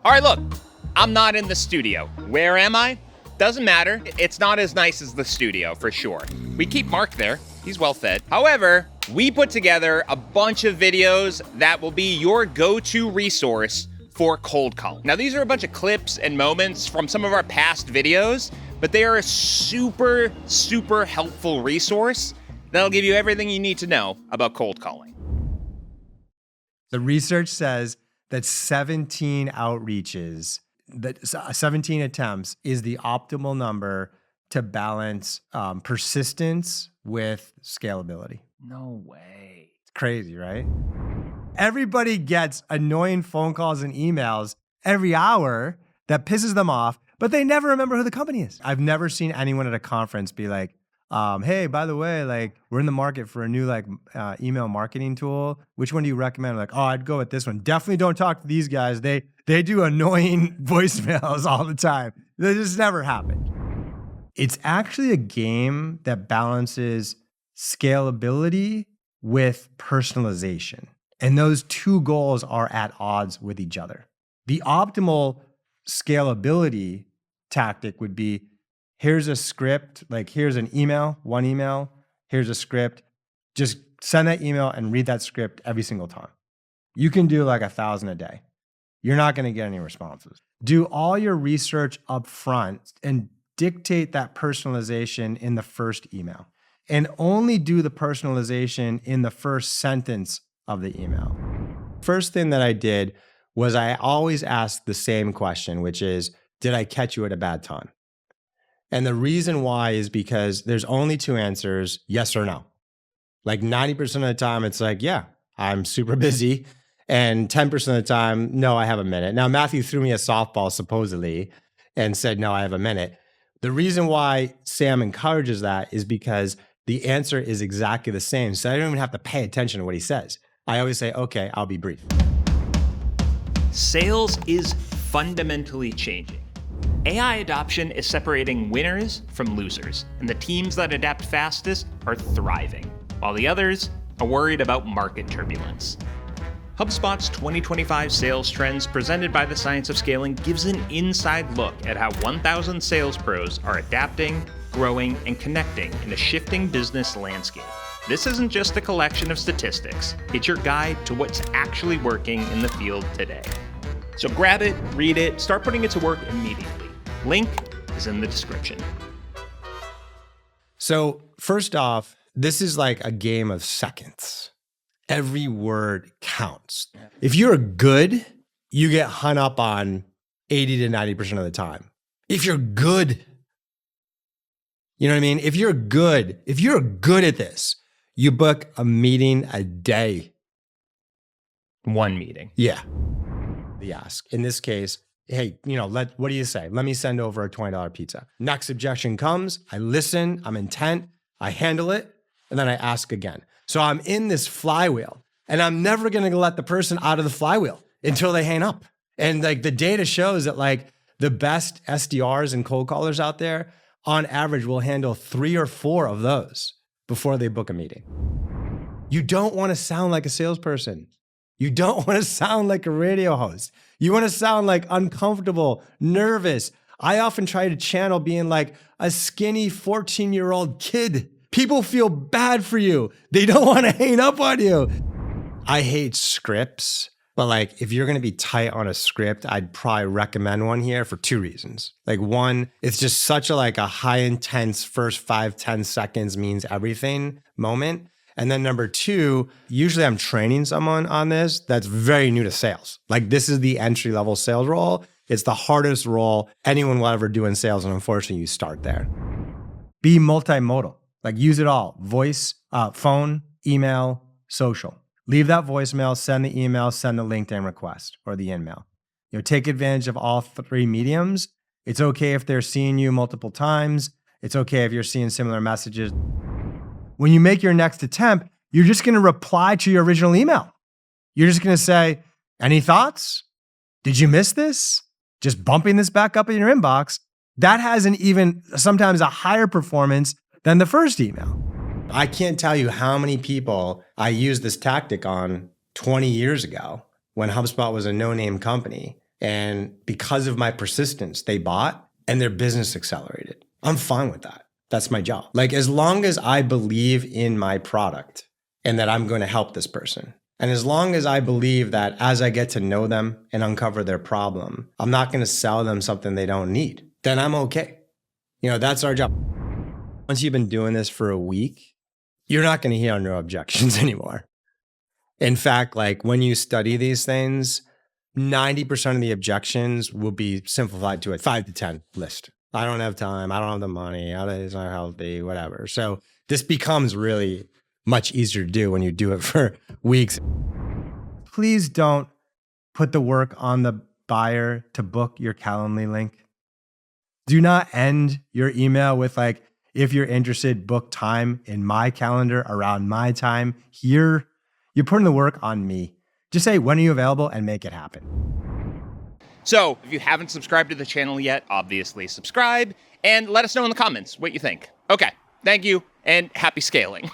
All right, look, I'm not in the studio. Where am I? Doesn't matter. It's not as nice as the studio, for sure. We keep Mark there. He's well fed. However, we put together a bunch of videos that will be your go-to resource for cold calling. Now, these are a bunch of clips and moments from some of our past videos, but they are a super, super helpful resource that'll give you everything you need to know about cold calling. The research says that 17 outreaches, that 17 attempts is the optimal number to balance persistence with scalability. No way. It's crazy, right? Everybody gets annoying phone calls and emails every hour that pisses them off, but they never remember who the company is. I've never seen anyone at a conference be like, hey, by the way, like we're in the market for a new email marketing tool. Which one do you recommend? Like, oh, I'd go with this one. Definitely don't talk to these guys. They do annoying voicemails all the time. That just never happened. It's actually a game that balances scalability with personalization. And those two goals are at odds with each other. The optimal scalability tactic would be, here's a script, like here's an email, one email, here's a script. Just send that email and read that script every single time. You can do like 1,000 a day. You're not going to get any responses. Do all your research up front and dictate that personalization in the first email. And only do the personalization in the first sentence of the email. First thing that I did was I always asked the same question, which is, did I catch you at a bad time? And the reason why is because there's only two answers, yes or no. Like 90% of the time, it's like, yeah, I'm super busy. And 10% of the time, no, I have a minute. Now, Matthew threw me a softball, supposedly, and said, no, I have a minute. The reason why Sam encourages that is because the answer is exactly the same. So I don't even have to pay attention to what he says. I always say, okay, I'll be brief. Sales is fundamentally changing. AI adoption is separating winners from losers, and the teams that adapt fastest are thriving, while the others are worried about market turbulence. HubSpot's 2025 sales trends presented by the Science of Scaling gives an inside look at how 1,000 sales pros are adapting, growing, and connecting in a shifting business landscape. This isn't just a collection of statistics, it's your guide to what's actually working in the field today. So grab it, read it, start putting it to work immediately. Link is in the description. So first off, this is like a game of seconds. Every word counts. If you're good, you get hung up on 80 to 90% of the time. If you're good, you know what I mean? If you're good at this, you book a meeting a day. One meeting. Yeah. The ask. In this case, hey, what do you say? Let me send over a $20 pizza. Next objection comes, I listen, I'm intent, I handle it, and then I ask again. So I'm in this flywheel, and I'm never going to let the person out of the flywheel until they hang up. And like the data shows that like the best SDRs and cold callers out there, on average, will handle 3 or 4 of those before they book a meeting. You don't want to sound like a salesperson. You don't want to sound like a radio host. You want to sound like uncomfortable, nervous. I often try to channel being like a skinny 14-year-old kid. People feel bad for you. They don't want to hang up on you. I hate scripts, but like if you're going to be tight on a script, I'd probably recommend one here for 2 reasons. Like one, it's just such a high intense first 5-10 seconds means everything moment. And then number 2, usually I'm training someone on this that's very new to sales. Like this is the entry level sales role. It's the hardest role anyone will ever do in sales. And unfortunately you start there. Be multimodal, like use it all. Voice, phone, email, social. Leave that voicemail, send the email, send the LinkedIn request or the in-mail. Take advantage of all 3 mediums. It's okay if they're seeing you multiple times. It's okay if you're seeing similar messages. When you make your next attempt, you're just going to reply to your original email. You're just going to say, any thoughts? Did you miss this? Just bumping this back up in your inbox. That has sometimes a higher performance than the first email. I can't tell you how many people I used this tactic on 20 years ago when HubSpot was a no-name company. And because of my persistence, they bought and their business accelerated. I'm fine with that. That's my job. Like, as long as I believe in my product and that I'm going to help this person, and as long as I believe that as I get to know them and uncover their problem, I'm not going to sell them something they don't need, then I'm okay. That's our job. Once you've been doing this for a week, you're not going to hear no objections anymore. In fact, like, when you study these things, 90% of the objections will be simplified to a 5 to 10 list. I don't have time. I don't have the money. It's not healthy, whatever. So this becomes really much easier to do when you do it for weeks. Please don't put the work on the buyer to book your Calendly link. Do not end your email with like, if you're interested, book time in my calendar around my time. Here, you're putting the work on me. Just say, when are you available, and make it happen. So if you haven't subscribed to the channel yet, obviously subscribe and let us know in the comments what you think. Okay, thank you and happy scaling.